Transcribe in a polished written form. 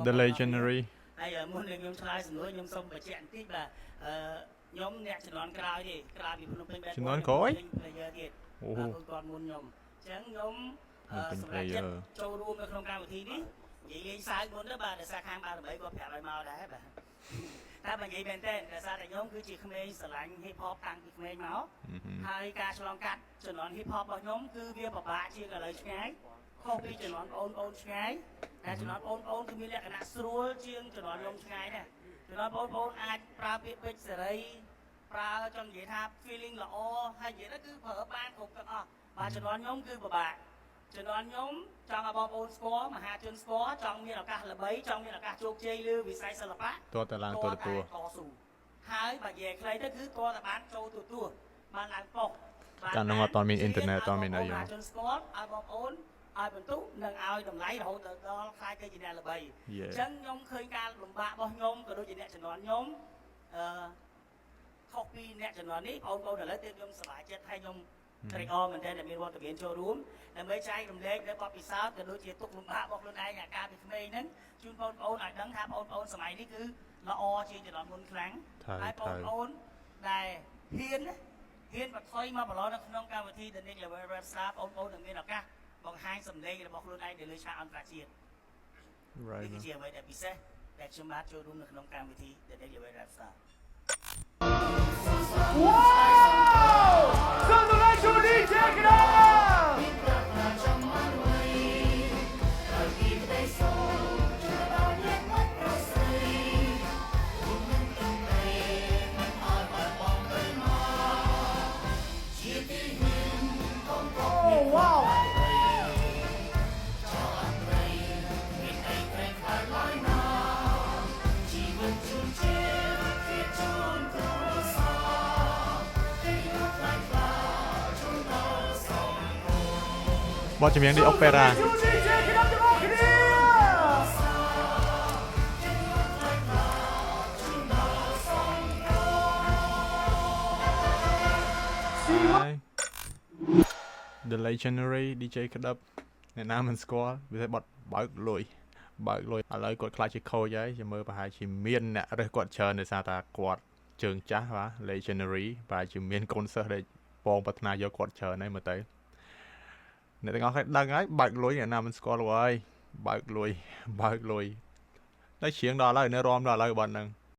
The Legendary ហើយមុននឹងខ្ញុំឆ្លើយសំណួរខ្ញុំសូមបញ្ជាក់បន្តិចបាទខ្ញុំអ្នកជំនាន់ក្រោយទេក្រោយពីភ្នំពេញបែបជំនាន់ក្រោយ player ទៀត អូ បាទគាត់មុនខ្ញុំអញ្ចឹងខ្ញុំសម្រាប់ចិត្តចូលរួមនៅក្នុងកម្មវិធីនេះនិយាយលេងសើចមុនទៅបាទដោយសារខាងបារមីគាត់ប្រាប់ឲ្យមកដែរបាទតែបើនិយាយមែនទេដោយសារតែខ្ញុំគឺជាក្មេងស្រឡាញ់ hip hop តាំងពីក្មេងមកហើយការឆ្លងកាត់ជំនាន់ hip hop របស់ខ្ញុំគឺវាពិបាកជាងឥឡូវឆ្ងាយខុសពីជំនាន់បងប្អូនឆ្ងាយតែជំនាន់បងប្អូនគឺមានលក្ខណៈស្រួលជាងជំនាន់ខ្ញុំឆ្ងាយដែរជំនាន់បងប្អូនអាចប្រើពាក្យពេចន៍សេរីប្រើចង់និយាយថា feeling ល្អហើយនិយាយទៅគឺប្រើបានគ្រប់ទាំងអស់បាទជំនាន់ខ្ញុំគឺពិបាកជំនាន់ខ្ញុំចង់ឲ្យបងប្អូនស្គាល់មហាជនស្គាល់ចង់មានឱកាសល្បីចង់មានឱកាសជោគជ័យលើវិស័យសិល្បៈតតឡើងតតួហើយបើនិយាយខ្លីទៅគឺតតែបានចូលទទួលបានឡើងប៉ុកកាលនោះអត់មានអ៊ីនធឺណិតអត់មានអីមហាជនស្គាល់ឲ្យបងប្អូនឲ្យបន្ទុកនិងឲ្យតម្លៃរហូតដល់ខ្លាយទៅជាអ្នកល្បីអញ្ចឹងខ្ញុំឃើញការលំបាករបស់ខ្ញុំក៏ដូចជាអ្នកជំនាន់ខ្ញុំខុសពីអ្នកជំនាន់នេះបងប្អូនឥឡូវទៀតខ្ញុំសប្បាយចិត្តហើយខ្ញុំត្រេកអរមែនទែនដែលមានវត្តមានចូលរួមដើម្បីចែករំលែកនៅបទពិសោធន៍ក៏ដូចជាទុកលំបាករបស់ខ្លួនឯងអាការពីក្មេងហ្នឹងជូនបងប្អូនឲ្យដឹងថាបងប្អូនសម័យនេះគឺល្អជាងជំនាន់មុនខ្លាំងហើយបងប្អូនដែលហ៊ានបន្ថយមកប្រឡងនៅក្នុងកម្មវិធី The Next Level Rap Star បងប្អូននឹងមានឱកាសបង្ហាញសម្លេងរបស់ខ្លួនឯងនៅលើឆាកអន្តរជាតិ Right នេះជាអ្វីដែលពិសេសដែលខ្ញុំបានចូលរួមនៅក្នុងកម្មវិធី The Next Level Rap Star Wow! So the legendary check it out! បទចម្រៀង The Opera ហើយ The Legendary DJ ក្តឹបអ្នកណាមិនស្គាល់វាថាបទបើកលុយឥឡូវគាត់ខ្លាចជាខូចហើយចាំមើលប្រហែលជាមានអ្នករើសគាត់ច្រើនដោយសារតែគាត់ជើងចាស់បាទ Legendary ប្រហែលជាមានកូនសិស្សដែលបងប្រាថ្នាយកគាត់ច្រើនហើយមើលទៅអ្នកទាំងអស់គ្នាដឹងហើយបើកលុយអ្នកណាមិនស្គាល់ហើយបើកលុយតែច្រៀងដល់ឥឡូវនៅរំដល់ឥឡូវបាត់ហ្នឹង